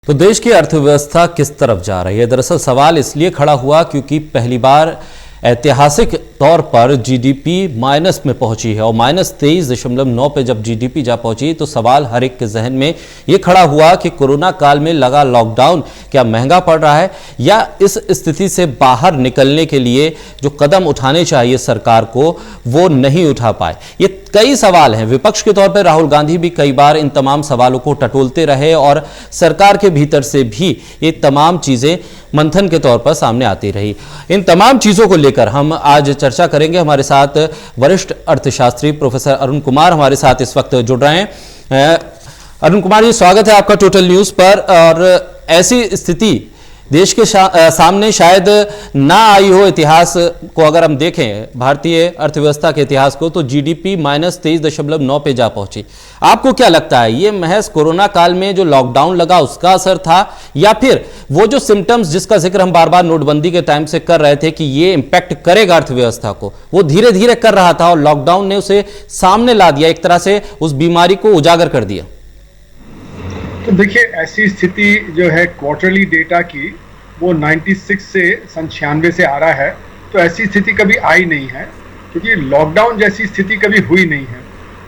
तो देश की अर्थव्यवस्था किस तरफ जा रही है? दरअसल सवाल इसलिए खड़ा हुआ क्योंकि पहली बार ऐतिहासिक तौर पर जीडीपी माइनस में पहुंची है और -23.9 पे जब जीडीपी जा पहुंची तो सवाल हर एक के जहन में ये खड़ा हुआ कि कोरोना काल में लगा लॉकडाउन क्या महंगा पड़ रहा है या इस स्थिति से बाहर निकलने के लिए जो कदम उठाने चाहिए सरकार को वो नहीं उठा पाए। ये कई सवाल हैं। विपक्ष के तौर पर राहुल गांधी भी कई बार इन तमाम सवालों को टटोलते रहे और सरकार के भीतर से भी ये तमाम चीजें मंथन के तौर पर सामने आती रही। इन तमाम चीजों को लेकर हम आज चर्चा करेंगे। हमारे साथ वरिष्ठ अर्थशास्त्री प्रोफेसर अरुण कुमार हमारे साथ इस वक्त जुड़ रहे हैं। अरुण कुमार जी, स्वागत है आपका टोटल न्यूज पर। और ऐसी स्थिति देश के सामने शायद ना आई हो। इतिहास को अगर हम देखें, भारतीय अर्थव्यवस्था के इतिहास को, तो जीडीपी -23.9 पे जा पहुंची। आपको क्या लगता है, ये महज कोरोना काल में जो लॉकडाउन लगा उसका असर था या फिर वो जो सिम्टम्स जिसका जिक्र हम बार बार नोटबंदी के टाइम से कर रहे थे कि ये इंपैक्ट करेगा अर्थव्यवस्था को, वो धीरे धीरे कर रहा था और लॉकडाउन ने उसे सामने ला दिया, एक तरह से उस बीमारी को उजागर कर दिया? तो देखिए, ऐसी स्थिति जो है क्वार्टरली डेटा की वो 96 से 96 से आ रहा है, तो ऐसी स्थिति कभी आई नहीं है क्योंकि लॉकडाउन जैसी स्थिति कभी हुई नहीं है।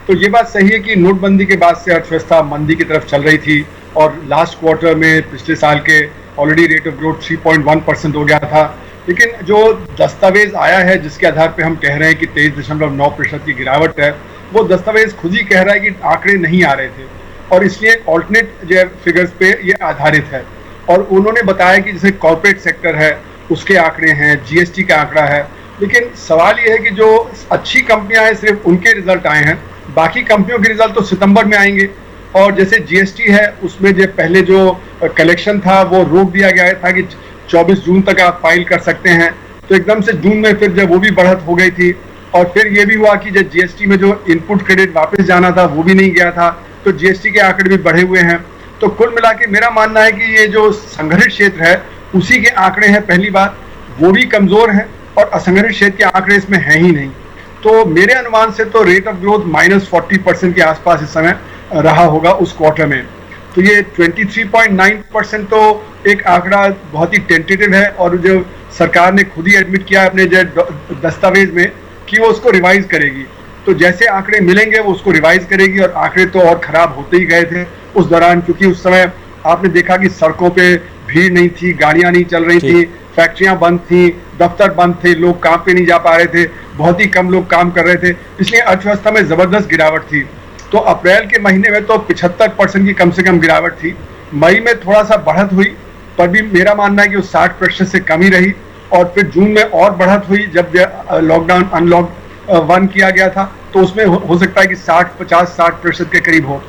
तो ये बात सही है कि नोटबंदी के बाद से अर्थव्यवस्था मंदी की तरफ चल रही थी और लास्ट क्वार्टर में पिछले साल के ऑलरेडी रेट ऑफ ग्रोथ 3.1% हो गया था। लेकिन जो दस्तावेज आया है जिसके आधार पर हम कह रहे हैं कि 23.9% की गिरावट है, वो दस्तावेज खुद ही कह रहा है कि आंकड़े नहीं आ रहे थे और इसलिए ऑल्टरनेट जो फिगर्स पे ये आधारित है। और उन्होंने बताया कि जैसे कॉर्पोरेट सेक्टर है उसके आंकड़े हैं, जीएसटी का आंकड़ा है, लेकिन सवाल ये है कि जो अच्छी कंपनियां हैं सिर्फ उनके रिजल्ट आए हैं, बाकी कंपनियों के रिजल्ट तो सितंबर में आएंगे। और जैसे जीएसटी है उसमें जो पहले जो कलेक्शन था वो रोक दिया गया था कि 24 जून तक आप फाइल कर सकते हैं, तो एकदम से जून में फिर जब वो भी बढ़त हो गई थी और फिर ये भी हुआ कि जब जीएसटी में जो इनपुट क्रेडिट वापस जाना था वो भी नहीं गया था, तो जीएसटी के आंकड़े भी बढ़े हुए हैं। तो कुल मिला के मेरा मानना है कि ये जो संगठित क्षेत्र है उसी के आंकड़े हैं, पहली बात वो भी कमजोर है और असंगठित क्षेत्र के आंकड़े इसमें हैं ही नहीं। तो मेरे अनुमान से तो रेट ऑफ ग्रोथ -40% के आसपास इस समय रहा होगा उस क्वार्टर में। तो ये 23.9% तो एक आंकड़ा बहुत ही टेंटेटिव है और जो सरकार ने खुद ही एडमिट किया अपने दस्तावेज में कि वो उसको रिवाइज करेगी। तो जैसे आंकड़े मिलेंगे वो उसको रिवाइज करेगी और आंकड़े तो और खराब होते ही गए थे उस दौरान, क्योंकि उस समय आपने देखा कि सड़कों पे भीड़ नहीं थी, गाड़ियां नहीं चल रही थी, फैक्ट्रियां बंद थी, दफ्तर बंद थे, लोग काम पे नहीं जा पा रहे थे, बहुत ही कम लोग काम कर रहे थे, इसलिए अर्थव्यवस्था में जबरदस्त गिरावट थी। तो अप्रैल के महीने में तो 75% की कम से कम गिरावट थी। मई में थोड़ा सा बढ़त हुई पर भी मेरा मानना है कि वो 60% से कम ही रही और फिर जून में और बढ़त हुई जब लॉकडाउन अनलॉक 1 किया गया था, तो उसमें हो सकता है कि 50-60% के करीब हो।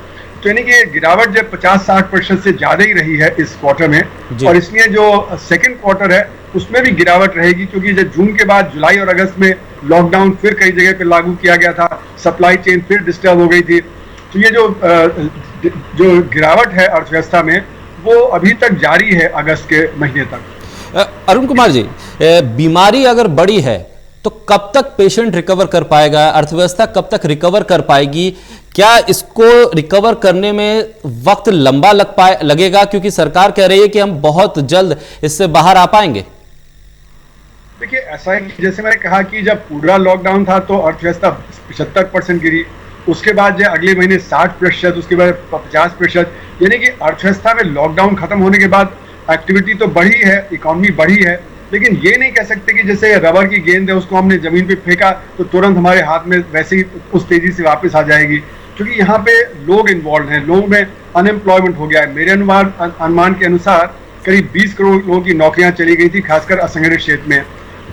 तो यानी कि गिरावट जब 50-60% से ज्यादा ही रही है इस क्वार्टर में, और इसलिए जो सेकंड क्वार्टर है उसमें भी गिरावट रहेगी क्योंकि जब जून के बाद जुलाई और अगस्त में लॉकडाउन फिर कई जगह पे लागू किया गया था, सप्लाई चेन फिर डिस्टर्ब हो गई थी। तो ये जो गिरावट है अर्थव्यवस्था में वो अभी तक जारी है अगस्त के महीने तक। अरुण कुमार जी, बीमारी अगर बड़ी है तो कब तक पेशेंट रिकवर कर पाएगा, अर्थव्यवस्था कब तक रिकवर कर पाएगी? क्या इसको रिकवर करने में वक्त लंबा लगेगा क्योंकि सरकार कह रही है कि हम बहुत जल्द इससे बाहर आ पाएंगे? देखिए, ऐसा है कि जैसे मैंने कहा कि जब पूरा लॉकडाउन था तो अर्थव्यवस्था 75% गिरी, उसके बाद जो अगले महीने 60%, उसके बाद 50%, यानी कि अर्थव्यवस्था में लॉकडाउन खत्म होने के बाद एक्टिविटी तो बढ़ी है, इकोनॉमी बढ़ी है, लेकिन ये नहीं कह सकते कि जैसे रबर की गेंद है उसको हमने जमीन पे फेंका तो तुरंत हमारे हाथ में वैसे ही उस तेजी से वापस आ जाएगी, क्योंकि यहाँ पे लोग इन्वॉल्व हैं, लोगों में अनएम्प्लॉयमेंट हो गया है। मेरे अनुमान के अनुसार करीब 20 करोड़ लोगों की नौकरियां चली गई थी, खासकर असंगठित क्षेत्र में।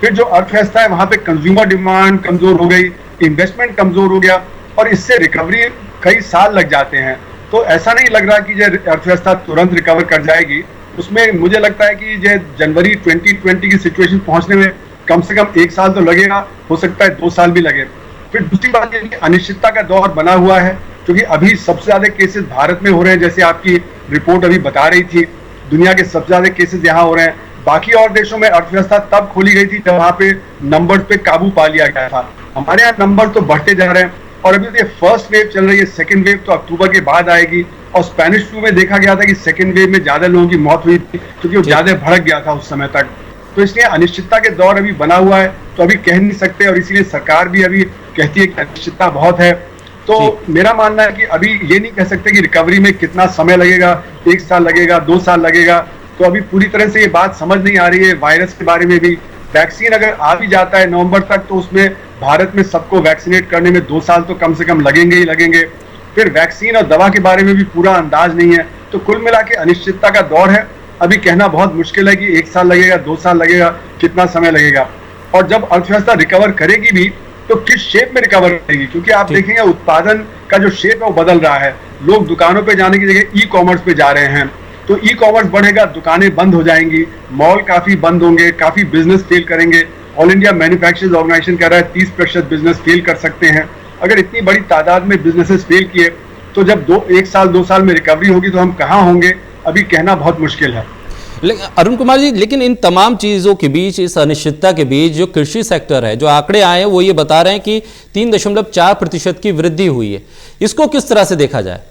फिर जो अर्थव्यवस्था है वहाँ पे कंज्यूमर डिमांड कमजोर हो गई, इन्वेस्टमेंट कमजोर हो गया और इससे रिकवरी कई साल लग जाते हैं। तो ऐसा नहीं लग रहा कि जो अर्थव्यवस्था तुरंत रिकवर कर जाएगी, उसमें मुझे लगता है कि जो जनवरी 2020 की सिचुएशन पहुंचने में कम से कम 1 साल तो लगेगा, हो सकता है 2 साल भी लगे। फिर दूसरी बात ये अनिश्चितता का दौर बना हुआ है क्योंकि अभी सबसे ज्यादा केसेस भारत में हो रहे हैं, जैसे आपकी रिपोर्ट अभी बता रही थी, दुनिया के सबसे ज्यादा केसेस यहाँ हो रहे हैं। बाकी और देशों में अर्थव्यवस्था तब खोली गई थी जब वहां पे नंबर्स पे काबू पा लिया गया था। हमारे यहाँ नंबर तो बढ़ते जा रहे हैं और अभी तो ये फर्स्ट वेव चल रही है, सेकंड वेव तो अक्टूबर के बाद आएगी। और स्पेनिश फ्लू में देखा गया था कि सेकंड वेव में ज्यादा लोगों की मौत हुई थी क्योंकि वो ज्यादा भड़क गया था उस समय तक। तो इसलिए अनिश्चितता के दौर अभी बना हुआ है, तो अभी कह नहीं सकते, और इसीलिए सरकार भी अभी कहती है कि अनिश्चितता बहुत है। तो मेरा मानना है कि अभी ये नहीं कह सकते कि रिकवरी में कितना समय लगेगा, 1 साल लगेगा, 2 साल लगेगा। तो अभी पूरी तरह से ये बात समझ नहीं आ रही है। वायरस के बारे में भी वैक्सीन अगर आ भी जाता है नवंबर तक, तो उसमें भारत में सबको वैक्सीनेट करने में 2 साल तो कम से कम लगेंगे ही लगेंगे। फिर वैक्सीन और दवा के बारे में भी पूरा अंदाज नहीं है। तो कुल मिला के अनिश्चितता का दौर है। अभी कहना बहुत मुश्किल है कि 1 साल लगेगा, 2 साल लगेगा, कितना समय लगेगा। और जब अर्थव्यवस्था रिकवर करेगी भी तो किस शेप में रिकवर करेगी, क्योंकि आप देखेंगे उत्पादन का जो शेप है वो बदल रहा है। लोग दुकानों पे जाने की जगह ई कॉमर्स पे जा रहे हैं। तो ई कॉमर्स बढ़ेगा, दुकानें बंद हो जाएंगी, मॉल काफी बंद होंगे, काफी बिजनेस फेल करेंगे। ऑल इंडिया मैन्युफैक्चरर्स ऑर्गेनाइजेशन कह रहा है 30% बिजनेस फेल कर सकते हैं। अगर इतनी बड़ी तादाद में बिजनेसेस फेल किए तो जब 1 साल 2 साल में रिकवरी होगी तो हम कहाँ होंगे, अभी कहना बहुत मुश्किल है। अरुण कुमार जी, लेकिन इन तमाम चीज़ों के बीच, इस अनिश्चितता के बीच जो कृषि सेक्टर है, जो आंकड़े आए हैं वो ये बता रहे हैं कि 3.4% की वृद्धि हुई है। इसको किस तरह से देखा जाए?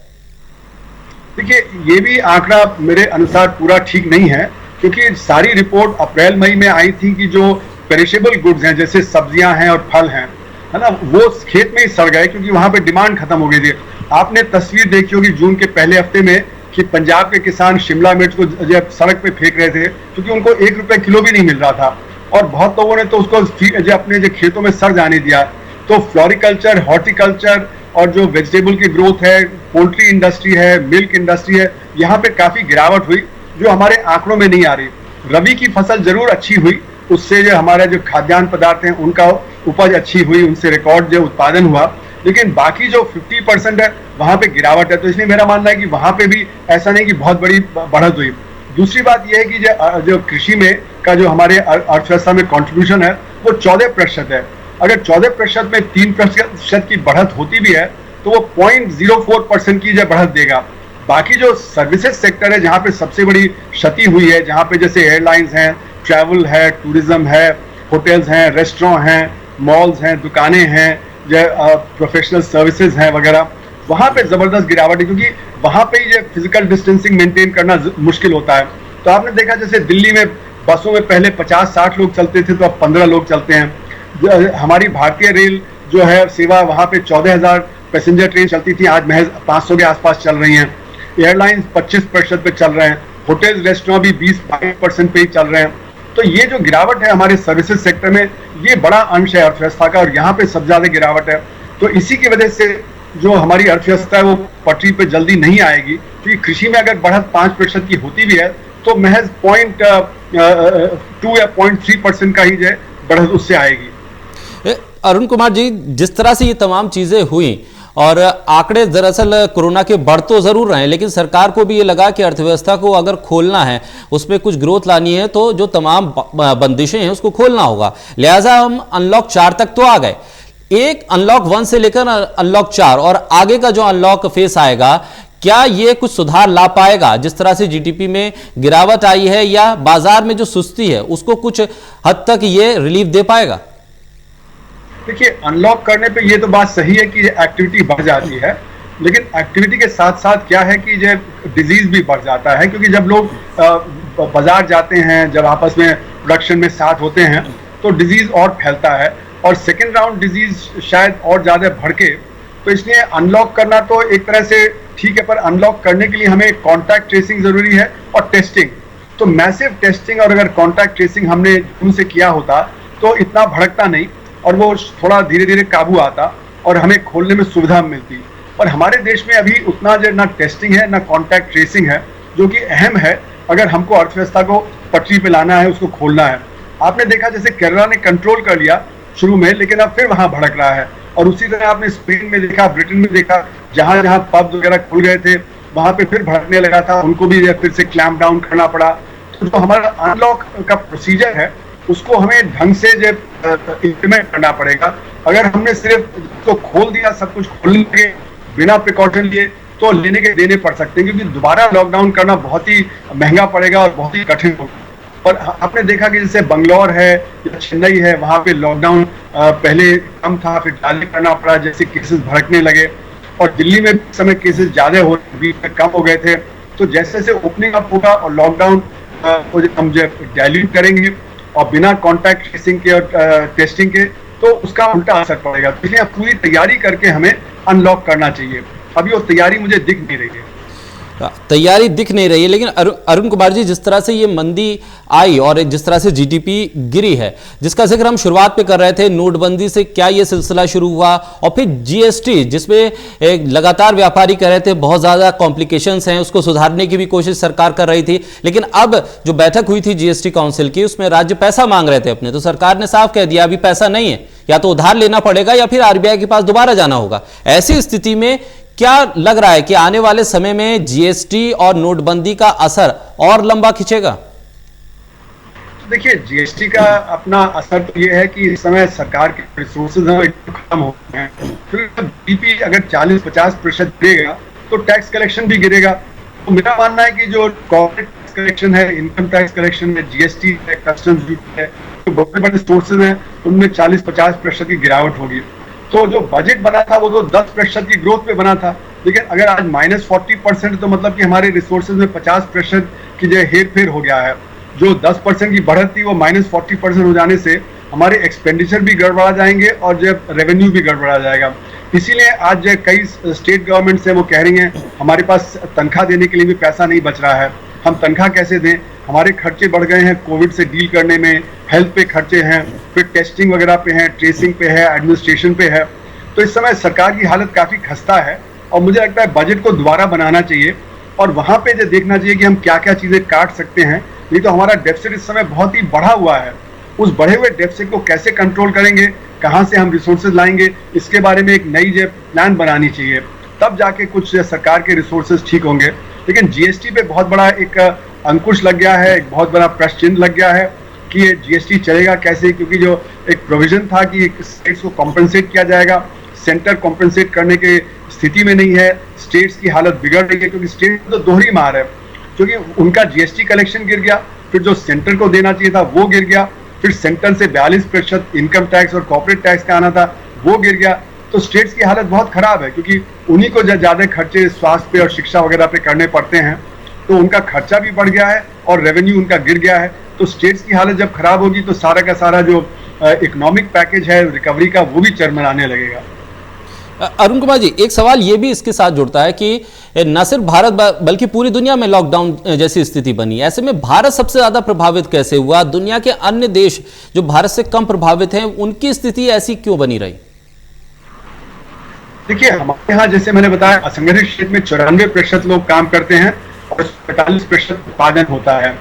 देखिए, ये भी आंकड़ा मेरे अनुसार पूरा ठीक नहीं है, क्योंकि सारी रिपोर्ट अप्रैल मई में आई थी कि जो पेरिशेबल गुड्स हैं जैसे सब्जियां हैं और फल हैं, है ना, वो खेत में ही सड़ गए क्योंकि वहां पे डिमांड खत्म हो गई थी। आपने तस्वीर देखी होगी जून के पहले हफ्ते में कि पंजाब के किसान शिमला मिर्च को जब सड़क पे फेंक रहे थे क्योंकि उनको 1 रुपए किलो भी नहीं मिल रहा था, और बहुत लोगों ने तो उसको अपने जो खेतों में सड़ जाने दिया। तो फ्लोरिकल्चर, हॉर्टिकल्चर और जो वेजिटेबल की ग्रोथ है, पोल्ट्री इंडस्ट्री है, मिल्क इंडस्ट्री है, यहाँ पे काफी गिरावट हुई जो हमारे आंकड़ों में नहीं आ रही। रबी की फसल जरूर अच्छी हुई, उससे जो हमारा जो खाद्यान्न पदार्थ हैं उनका उपज अच्छी हुई, उनसे रिकॉर्ड जो उत्पादन हुआ, लेकिन बाकी जो 50% है वहां पे गिरावट है। तो इसलिए मेरा मानना है कि वहां पे भी ऐसा नहीं कि बहुत बड़ी बढ़त हुई। दूसरी बात यह है कि जो कृषि में का जो हमारे अर्थव्यवस्था में कंट्रीब्यूशन है वो 14% है। अगर 14% में 3% की बढ़त होती भी है तो वो 0.04% की जो बढ़त देगा। बाकी जो सर्विसेज सेक्टर है जहाँ पे सबसे बड़ी क्षति हुई है, जहाँ पे जैसे एयरलाइंस हैं, ट्रैवल है, टूरिज्म है, होटल्स हैं, रेस्टोरेंट हैं, मॉल्स हैं, दुकानें हैं, प्रोफेशनल सर्विसेज हैं वगैरह, वहां पे जबरदस्त गिरावट है, क्योंकि वहां पे ही फिजिकल डिस्टेंसिंग मेंटेन करना मुश्किल होता है। तो आपने देखा जैसे दिल्ली में बसों में पहले 50-60 लोग चलते थे तो अब 15 लोग चलते हैं। हमारी भारतीय रेल जो है सेवा, वहां पे 14,000 पैसेंजर ट्रेन चलती थी, आज महज 500 के आसपास चल रही हैं। एयरलाइंस 25% पे चल रहे हैं, होटल रेस्टोरेंट भी 20-22% पे ही चल रहे हैं। तो ये जो गिरावट है हमारे सर्विसेज सेक्टर में, ये बड़ा अंश है अर्थव्यवस्था का, और यहाँ पे सबसे ज्यादा गिरावट है। तो इसी की वजह से जो हमारी अर्थव्यवस्था है वो पटरी पे जल्दी नहीं आएगी, क्योंकि कृषि में अगर बढ़त 5% की होती भी है तो महज 0.2 या 0.3% का ही जो है बढ़त उससे आएगी। अरुण कुमार जी, जिस तरह से ये तमाम चीजें हुई और आंकड़े दरअसल कोरोना के बढ़ तो जरूर रहे हैं, लेकिन सरकार को भी ये लगा कि अर्थव्यवस्था को अगर खोलना है, उसमें कुछ ग्रोथ लानी है, तो जो तमाम बंदिशें हैं उसको खोलना होगा। लिहाजा हम अनलॉक 4 तक तो आ गए। एक अनलॉक 1 से लेकर अनलॉक 4 और आगे का जो अनलॉक फेस आएगा, क्या ये कुछ सुधार ला पाएगा? जिस तरह से जीडीपी में गिरावट आई है या बाजार में जो सुस्ती है उसको कुछ हद तक ये रिलीफ दे पाएगा? देखिए, अनलॉक करने पे ये तो बात सही है कि एक्टिविटी बढ़ जाती है, लेकिन एक्टिविटी के साथ साथ क्या है कि जो डिजीज भी बढ़ जाता है, क्योंकि जब लोग बाजार जाते हैं, जब आपस में प्रोडक्शन में साथ होते हैं तो डिजीज और फैलता है, और सेकेंड राउंड डिजीज शायद और ज्यादा भड़के। तो इसलिए अनलॉक करना तो एक तरह से ठीक है, पर अनलॉक करने के लिए हमें कॉन्टैक्ट ट्रेसिंग जरूरी है और टेस्टिंग। तो मैसिव टेस्टिंग और अगर कॉन्टैक्ट ट्रेसिंग हमने उनसे किया होता तो इतना भड़कता नहीं और वो थोड़ा धीरे धीरे काबू आता और हमें खोलने में सुविधा मिलती। और हमारे देश में अभी उतना जो ना टेस्टिंग है ना कॉन्टैक्ट ट्रेसिंग है, जो कि अहम है अगर हमको अर्थव्यवस्था को पटरी पे लाना है, उसको खोलना है। आपने देखा जैसे केरला ने कंट्रोल कर लिया शुरू में, लेकिन अब फिर वहां भड़क रहा है। और उसी तरह आपने स्पेन में देखा, ब्रिटेन में देखा, जहां जहां पब वगैरह खुल गए थे वहां पे फिर भड़कने लगा था, उनको भी फिर से क्लैम्प डाउन करना पड़ा। तो जो हमारा अनलॉक का प्रोसीजर है उसको हमें ढंग से जो इम्प्लीमेंट करना पड़ेगा। अगर हमने सिर्फ तो खोल दिया, सब कुछ खोलने के बिना प्रिकॉशन लिए, तो लेने के देने पड़ सकते हैं, क्योंकि दोबारा लॉकडाउन करना बहुत ही महंगा पड़ेगा और बहुत ही कठिन होगा। और आपने देखा कि जैसे बंगलौर है या चेन्नई है, वहां पे लॉकडाउन पहले कम था, फिर जारी करना पड़ा, जैसे केसेस भड़कने लगे। और दिल्ली में इस समय केसेस ज्यादा हो, बीच में कम हो गए थे। तो जैसे जैसे ओपनिंग अप होगा और लॉकडाउन को हम जब डाइल्यूट करेंगे और बिना कॉन्टैक्ट ट्रेसिंग के और टेस्टिंग के, तो उसका उल्टा असर पड़ेगा। तो इसलिए पूरी तैयारी करके हमें अनलॉक करना चाहिए। अभी वो तैयारी मुझे दिख नहीं रही है। तैयारी दिख नहीं रही है, लेकिन अरुण कुमार जी, जिस तरह से ये मंदी आई और जिस तरह से जीडीपी गिरी है, जिसका जिक्र हम शुरुआत पे कर रहे थे, नोटबंदी से क्या ये सिलसिला शुरू हुआ और फिर जीएसटी, जिसमें लगातार व्यापारी कह रहे थे बहुत ज्यादा कॉम्प्लिकेशंस हैं, उसको सुधारने की भी कोशिश सरकार कर रही थी। लेकिन अब जो बैठक हुई थी जीएसटी काउंसिल की, उसमें राज्य पैसा मांग रहे थे अपने, तो सरकार ने साफ कह दिया अभी पैसा नहीं है, या तो उधार लेना पड़ेगा या फिर आरबीआई के पास दोबारा जाना होगा। ऐसी स्थिति में क्या लग रहा है कि आने वाले समय में जीएसटी और नोटबंदी का असर और लंबा खिंचेगा? देखिए, जीएसटी का अपना असर तो ये है कि इस समय सरकार के रिसोर्सेज खत्म हो गए हैं। फिर जीडीपी अगर 40-50% गिरेगा तो टैक्स कलेक्शन भी गिरेगा। तो मेरा मानना है कि जो कॉर्पोरेट टैक्स कलेक्शन है, इनकम टैक्स कलेक्शन है, जीएसटी है, कस्टम्स ड्यूटी है, तो बड़े बड़े सोर्सेज हैं, उनमें 40-50% की गिरावट होगी। तो जो बजट बना था वो तो 10% की ग्रोथ पे बना था, लेकिन अगर आज -40%, तो मतलब कि हमारे रिसोर्सेज में 50% की जो हेर फेर हो गया है। जो 10% की बढ़त थी वो -40% हो जाने से हमारे एक्सपेंडिचर भी गड़बड़ा जाएंगे और जो रेवेन्यू भी गड़बड़ा जाएगा। इसीलिए आज जो कई स्टेट गवर्नमेंट है वो कह रही हैं हमारे पास तनख्वाह देने के लिए भी पैसा नहीं बच रहा है, हम तनख्वाह कैसे दें, हमारे खर्चे बढ़ गए हैं कोविड से डील करने में, हेल्थ पे खर्चे हैं, फिर टेस्टिंग वगैरह पे है, ट्रेसिंग पे है, एडमिनिस्ट्रेशन पे है। तो इस समय सरकार की हालत काफी खस्ता है और मुझे लगता है बजट को दोबारा बनाना चाहिए और वहां पे जो देखना चाहिए कि हम क्या क्या चीजें काट सकते हैं। नहीं तो हमारा डेफिसिट इस समय बहुत ही बढ़ा हुआ है, उस बढ़े हुए डेफिसिट को कैसे कंट्रोल करेंगे, कहां से हम रिसोर्सेज लाएंगे, इसके बारे में एक नई जो प्लान बनानी चाहिए, तब जाके कुछ सरकार के रिसोर्सेज ठीक होंगे। लेकिन जीएसटी पे बहुत बड़ा एक अंकुश लग गया है, एक बहुत बड़ा प्रश्न चिन्ह लग गया है कि ये जीएसटी चलेगा कैसे, क्योंकि जो एक प्रोविजन था कि स्टेट्स को कॉम्पेंसेट किया जाएगा, सेंटर कॉम्पेंसेट करने के स्थिति में नहीं है, स्टेट्स की हालत बिगड़ रही है, क्योंकि स्टेट तो दोहरी मार है, क्योंकि उनका जीएसटी कलेक्शन गिर गया, फिर जो सेंटर को देना चाहिए था वो गिर गया, फिर सेंटर से 42% इनकम टैक्स और कॉर्पोरेट टैक्स का आना था वो गिर गया। तो स्टेट्स की हालत बहुत खराब है, क्योंकि उन्हीं को ज्यादा खर्चे स्वास्थ्य पे और शिक्षा वगैरह पे करने पड़ते हैं, तो उनका खर्चा भी बढ़ गया है और रेवेन्यू उनका गिर गया है। तो स्टेट्स की हालत जब खराब होगी तो सारा का सारा जो इकोनॉमिक पैकेज है रिकवरी का वो भी चरमराने लगेगा। अरुण कुमार जी, एक सवाल ये भी इसके साथ जुड़ता है कि न सिर्फ भारत बल्कि पूरी दुनिया में लॉकडाउन जैसी स्थिति बनी, ऐसे में भारत सबसे ज्यादा प्रभावित कैसे हुआ? दुनिया के अन्य देश जो भारत से कम प्रभावित हैं, उनकी स्थिति ऐसी क्यों बनी रही? देखिए, हमारे यहाँ जैसे मैंने बताया असंगठित क्षेत्र में 94% लोग काम करते हैं और 45% उत्पादन होता है,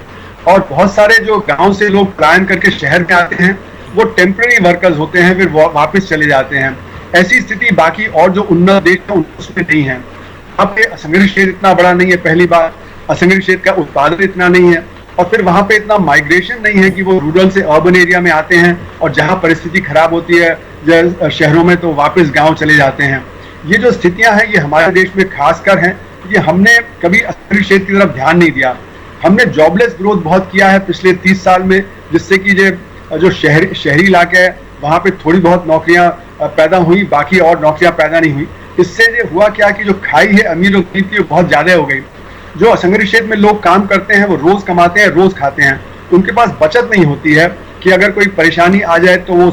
और बहुत सारे जो गांव से लोग पलायन करके शहर में आते हैं वो टेम्पररी वर्कर्स होते हैं, फिर वापस चले जाते हैं। ऐसी स्थिति बाकी और जो उन्नत देश है उसमें नहीं है। अब पे असंगठित क्षेत्र इतना बड़ा नहीं है, पहली बार असंगठित क्षेत्र का उत्पादन इतना नहीं है, और फिर वहां पे इतना माइग्रेशन नहीं है कि वो रूरल से अर्बन एरिया में आते हैं और जहां परिस्थिति खराब होती है शहरों में तो वापस गांव चले जाते हैं। ये जो स्थितियां हैं ये हमारे देश में खासकर हैं क्योंकि हमने कभी असंगठित क्षेत्र की तरफ ध्यान नहीं दिया। हमने जॉबलेस ग्रोथ बहुत किया है पिछले 30 साल में, जिससे कि जो शहरी इलाके है वहां पे थोड़ी बहुत नौकरियां पैदा हुई, बाकी और नौकरियां पैदा नहीं हुई। इससे ये हुआ क्या कि जो खाई है अमीर और गरीब की बहुत ज्यादा हो गई। जो असंगठित क्षेत्र में लोग काम करते हैं वो रोज कमाते हैं, रोज खाते हैं, उनके पास बचत नहीं होती है कि अगर कोई परेशानी आ जाए तो वो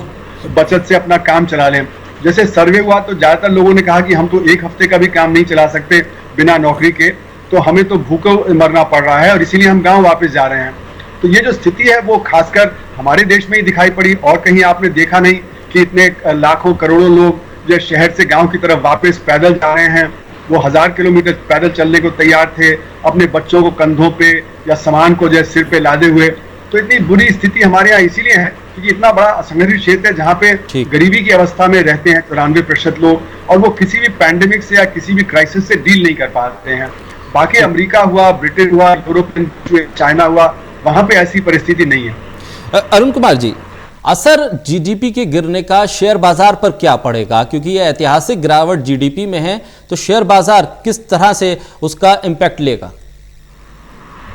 बचत से अपना काम चला लें। जैसे सर्वे हुआ तो ज्यादातर लोगों ने कहा कि हम तो एक हफ्ते का भी काम नहीं चला सकते बिना नौकरी के, तो हमें तो भूखे मरना पड़ रहा है और इसीलिए हम गांव वापस जा रहे हैं। तो ये जो स्थिति है वो खासकर हमारे देश में ही दिखाई पड़ी, और कहीं आपने देखा नहीं कि इतने लाखों करोड़ों लोग जो शहर से गांव की तरफ वापस पैदल जा रहे हैं। वो 1000 किलोमीटर पैदल चलने को तैयार थे अपने बच्चों को कंधों पे या सामान को जो सिर पे लादे हुए। तो इतनी बुरी स्थिति हमारे यहाँ इसीलिए है क्योंकि इतना बड़ा असंगठित क्षेत्र है जहाँ पे गरीबी की अवस्था में रहते हैं 94% लोग, और वो किसी भी पैंडेमिक से या किसी भी क्राइसिस से डील नहीं कर पाते हैं। बाकी अमेरिका हुआ, ब्रिटेन हुआ, यूरोपियन, चाइना हुआ, वहां पे ऐसी परिस्थिति नहीं है। अरुण कुमार जी, असर जीडीपी के गिरने का शेयर बाजार पर क्या पड़ेगा? क्योंकि यह ऐतिहासिक गिरावट जीडीपी में है, तो शेयर बाजार किस तरह से उसका इंपैक्ट लेगा?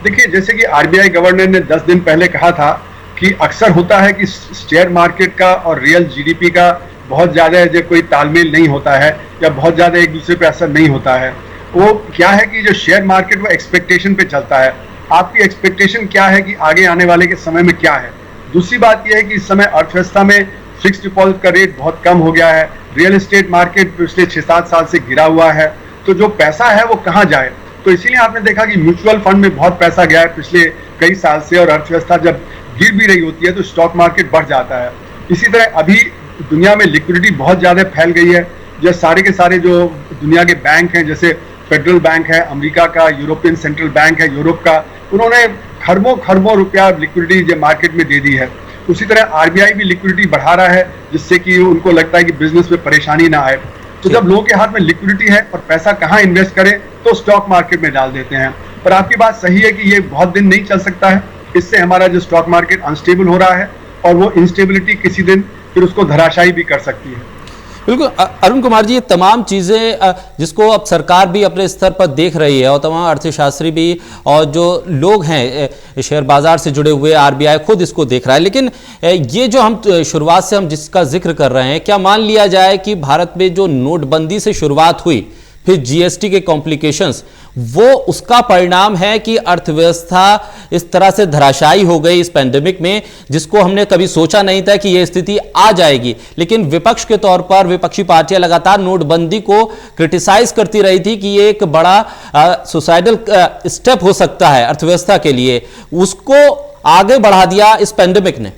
देखिए, जैसे कि आरबीआई गवर्नर ने 10 दिन पहले कहा था कि अक्सर होता है कि शेयर मार्केट का और रियल जीडीपी का बहुत ज़्यादा जो कोई तालमेल नहीं होता है या बहुत ज़्यादा एक दूसरे पे असर नहीं होता है। वो क्या है कि जो शेयर मार्केट वो एक्सपेक्टेशन पे चलता है। आपकी एक्सपेक्टेशन क्या है कि आगे आने वाले के समय में क्या है। दूसरी बात यह है कि इस समय अर्थव्यवस्था में फिक्स डिपॉजिट का रेट बहुत कम हो गया है। रियल एस्टेट मार्केट पिछले 6-7 साल से गिरा हुआ है, तो जो पैसा है वो कहाँ जाए। तो इसीलिए आपने देखा कि म्यूचुअल फंड में बहुत पैसा गया है पिछले कई साल से, और अर्थव्यवस्था जब गिर भी रही होती है तो स्टॉक मार्केट बढ़ जाता है। इसी तरह अभी दुनिया में लिक्विडिटी बहुत ज़्यादा फैल गई है। जो सारे के सारे जो दुनिया के बैंक हैं, जैसे फेडरल बैंक है अमेरिका का, यूरोपियन सेंट्रल बैंक है यूरोप का, उन्होंने खरबों खरबों रुपया लिक्विडिटी जो मार्केट में दे दी है। उसी तरह आरबीआई भी लिक्विडिटी बढ़ा रहा है, जिससे कि उनको लगता है कि बिजनेस में परेशानी ना आए। तो जब लोगों के हाथ में लिक्विडिटी है और पैसा कहाँ इन्वेस्ट करें, तो स्टॉक मार्केट में डाल देते हैं। पर आपकी बात सही है कि ये बहुत दिन नहीं चल सकता है। इससे हमारा जो स्टॉक मार्केट अनस्टेबल हो रहा है, और वो इंस्टेबिलिटी किसी दिन फिर उसको धराशायी भी कर सकती है। बिल्कुल अरुण कुमार जी, ये तमाम चीज़ें जिसको अब सरकार भी अपने स्तर पर देख रही है और तमाम अर्थशास्त्री भी और जो लोग हैं शेयर बाजार से जुड़े हुए, आरबीआई खुद इसको देख रहा है। लेकिन ये जो हम शुरुआत से हम जिसका जिक्र कर रहे हैं, क्या मान लिया जाए कि भारत में जो नोटबंदी से शुरुआत हुई, फिर जीएसटी के कॉम्प्लिकेशंस, वो उसका परिणाम है कि अर्थव्यवस्था इस तरह से धराशायी हो गई इस पैंडेमिक में, जिसको हमने कभी सोचा नहीं था कि यह स्थिति आ जाएगी। लेकिन विपक्ष के तौर पर विपक्षी पार्टियां लगातार नोटबंदी को क्रिटिसाइज करती रही थी कि ये एक बड़ा सुसाइडल स्टेप हो सकता है अर्थव्यवस्था के लिए, उसको आगे बढ़ा दिया इस पैंडेमिक ने।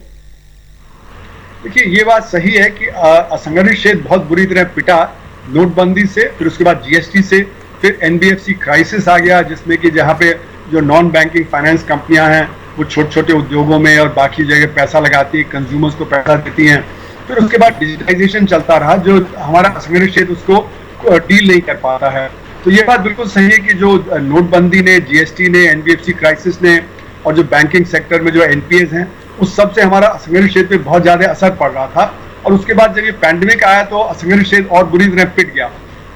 देखिए, ये बात सही है कि असंगठित क्षेत्र बहुत बुरी तरह पिटा नोटबंदी से, फिर उसके बाद जीएसटी से, फिर एनबीएफसी क्राइसिस आ गया, जिसमें कि जहां पे जो नॉन बैंकिंग फाइनेंस कंपनियां हैं वो छोटे छोटे उद्योगों में और बाकी जगह पैसा लगाती है, कंज्यूमर्स को पैसा देती हैं। फिर उसके बाद डिजिटाइजेशन चलता रहा, जो हमारा असंगठित क्षेत्र उसको डील नहीं कर पाता है। तो ये बात बिल्कुल सही है कि जो नोटबंदी ने, जीएसटी ने, एनबीएफसी क्राइसिस ने, और जो बैंकिंग सेक्टर में जो एनपीएस हैं, उस सब से हमारा असंगठित क्षेत्र पे बहुत ज्यादा असर पड़ रहा था। और उसके बाद जब ये पैंडेमिक आया तो असंगठित क्षेत्र और बुरी तरह पिट गया।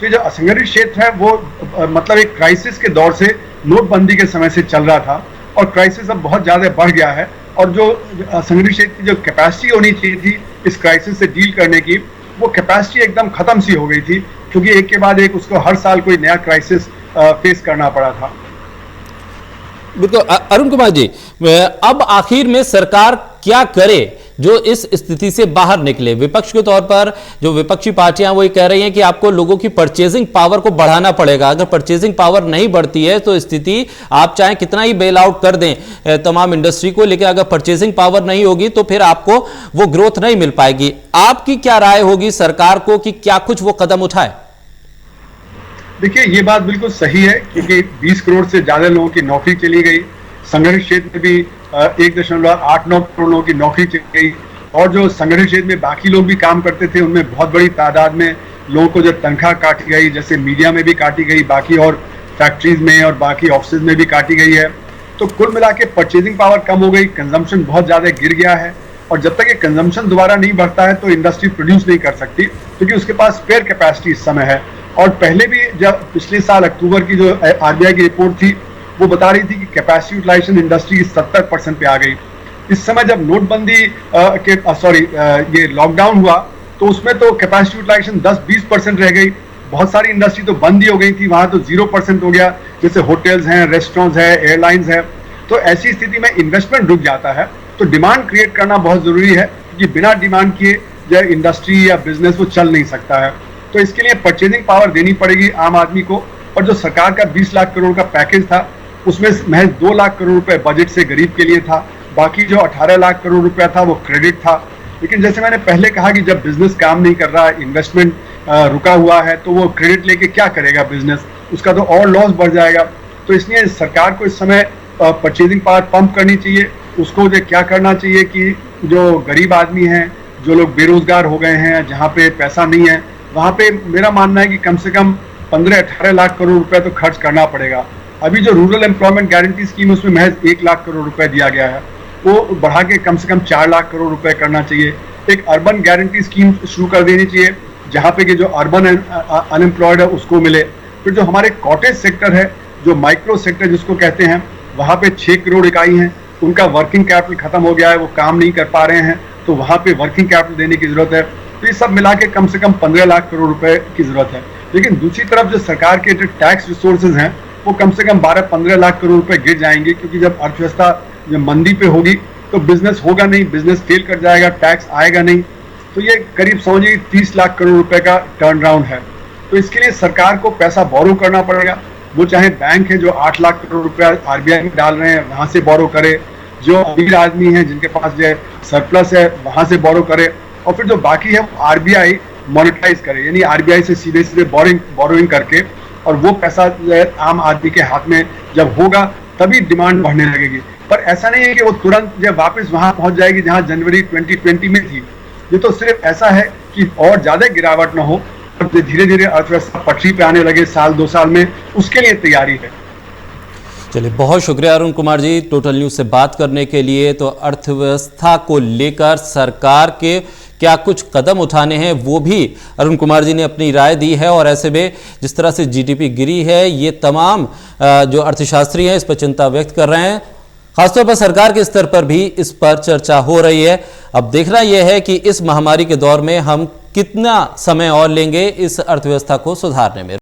तो जो असंगठित क्षेत्र है वो मतलब एक क्राइसिस के दौर से नोटबंदी के समय से चल रहा था, और क्राइसिस अब बहुत ज्यादा बढ़ गया है। और जो असंगठित क्षेत्र की जो कैपेसिटी होनी चाहिए थी इस क्राइसिस से डील करने की, वो कैपेसिटी एकदम खत्म सी हो गई थी, क्योंकि एक के बाद एक उसको हर साल कोई नया क्राइसिस फेस करना पड़ा था। बिल्कुल अरुण कुमार जी, अब आखिर में सरकार क्या करे जो इस स्थिति से बाहर निकले? विपक्ष के तौर पर जो विपक्षी पार्टियां वो ये कह रही हैं कि आपको लोगों की परचेजिंग पावर को बढ़ाना पड़ेगा। अगर परचेजिंग पावर नहीं बढ़ती है तो स्थिति, आप चाहे कितना ही बेल आउट कर दें तमाम इंडस्ट्री को, लेकिन अगर परचेजिंग पावर नहीं होगी तो फिर आपको वो ग्रोथ नहीं मिल पाएगी। आपकी क्या राय होगी सरकार को कि क्या कुछ वो कदम उठाए? देखिए, ये बात बिल्कुल सही है, क्योंकि 20 करोड़ से ज्यादा लोगों की नौकरी चली गई। संगठित क्षेत्र में भी 1.89 करोड़ लोगों की नौकरी चली गई, और जो संगठित क्षेत्र में बाकी लोग भी काम करते थे उनमें बहुत बड़ी तादाद में लोगों को जो तनख्वाह काटी गई, जैसे मीडिया में भी काटी गई, बाकी और फैक्ट्रीज में और बाकी ऑफिस में भी काटी गई है। तो कुल मिला के परचेजिंग पावर कम हो गई, कंजम्पशन बहुत ज्यादा गिर गया है। और जब तक ये कंजम्पशन दोबारा नहीं बढ़ता है तो इंडस्ट्री प्रोड्यूस नहीं कर सकती, क्योंकि उसके पास स्पेयर कैपेसिटी इस समय है। और पहले भी जब पिछले साल अक्टूबर की जो आरबीआई की रिपोर्ट थी वो बता रही थी कि कैपेसिटी यूटिलाइजेशन इंडस्ट्री की 70% पे आ गई। इस समय जब नोटबंदी ये लॉकडाउन हुआ तो उसमें तो कैपेसिटी यूटिलाइजेशन 10-20% रह गई। बहुत सारी इंडस्ट्री तो बंद ही हो गई थी, वहां तो 0% हो गया, जैसे होटल्स हैं, रेस्टोरेंट्स है, एयरलाइंस है। तो ऐसी स्थिति में इन्वेस्टमेंट रुक जाता है। तो डिमांड क्रिएट करना बहुत जरूरी है, क्योंकि बिना डिमांड किए जो इंडस्ट्री या बिजनेस वो चल नहीं सकता है। तो इसके लिए परचेजिंग पावर देनी पड़ेगी आम आदमी को। और जो सरकार का 20 लाख करोड़ का पैकेज था उसमें महज 2 लाख करोड़ रुपए बजट से गरीब के लिए था, बाकी जो 18 लाख करोड़ रुपया था वो क्रेडिट था। लेकिन जैसे मैंने पहले कहा कि जब बिजनेस काम नहीं कर रहा, इन्वेस्टमेंट रुका हुआ है, तो वो क्रेडिट लेके क्या करेगा बिजनेस, उसका तो और लॉस बढ़ जाएगा। तो इसलिए सरकार को इस समय परचेजिंग पावर पंप करनी चाहिए। उसको जो क्या करना चाहिए कि जो गरीब आदमी हैं, जो लोग बेरोजगार हो गए हैं, जहाँ पे पैसा नहीं है, वहाँ पे मेरा मानना है कि कम से कम 15-18 लाख करोड़ रुपए तो खर्च करना पड़ेगा। अभी जो रूरल एम्प्लॉयमेंट गारंटी स्कीम है उसमें महज 1 लाख करोड़ रुपए दिया गया है, वो बढ़ा के कम से कम 4 लाख करोड़ रुपए करना चाहिए। एक अर्बन गारंटी स्कीम शुरू कर देनी चाहिए, जहाँ पे कि जो अर्बन अनएम्प्लॉयड है उसको मिले। फिर जो हमारे कॉटेज सेक्टर है, जो माइक्रो सेक्टर जिसको कहते हैं, वहाँ पे 6 करोड़ इकाई हैं, उनका वर्किंग कैपिटल खत्म हो गया है, वो काम नहीं कर पा रहे हैं, तो वहाँ पे वर्किंग कैपिटल देने की जरूरत है। तो ये सब मिला के कम से कम 15 लाख करोड़ रुपए की जरूरत है। लेकिन दूसरी तरफ जो सरकार के जो टैक्स रिसोर्सेज हैं वो कम से कम 12-15 लाख करोड़ रुपए गिर जाएंगे, क्योंकि जब अर्थव्यवस्था जब मंदी पे होगी तो बिजनेस होगा नहीं, बिजनेस फेल कर जाएगा, टैक्स आएगा नहीं। तो ये करीब समझिए 30 लाख करोड़ रुपए का टर्न अराउंड है। तो इसके लिए सरकार को पैसा बोरो करना पड़ेगा, वो चाहे बैंक है जो 8 लाख करोड़ रुपया आरबीआई में डाल रहे हैं वहां से बोरो करे, जो अमीर आदमी है जिनके पास जो है सरप्लस है वहां से बोरो करे, और फिर जो बाकी है वो आरबीआई मोनेटाइज करे, यानी आरबीआई से सीधे सीधे बोरोइंग करके, और वो पैसा जो है आम आदमी के हाथ में जब होगा तभी डिमांड बढ़ने लगेगी। पर ऐसा नहीं है कि वो तुरंत जब वापस वहां पहुंच जाएगी जहां जनवरी 2020 में थी। ये तो सिर्फ ऐसा है कि और ज्यादा गिरावट ना हो, धीरे धीरे अर्थव्यवस्था पटरी पे आने लगे साल 2 साल में, उसके लिए तैयारी है। चलिए, बहुत शुक्रिया अरुण कुमार जी टोटल न्यूज़ से बात करने के लिए। तो अर्थव्यवस्था को लेकर सरकार के क्या कुछ कदम उठाने हैं वो भी अरुण कुमार जी ने अपनी राय दी है, और ऐसे में जिस तरह से जीडीपी गिरी है ये तमाम जो अर्थशास्त्री हैं इस पर चिंता व्यक्त कर रहे हैं। खासतौर पर सरकार के स्तर पर भी इस पर चर्चा हो रही है। अब देखना यह है कि इस महामारी के दौर में हम कितना समय और लेंगे इस अर्थव्यवस्था को सुधारने में।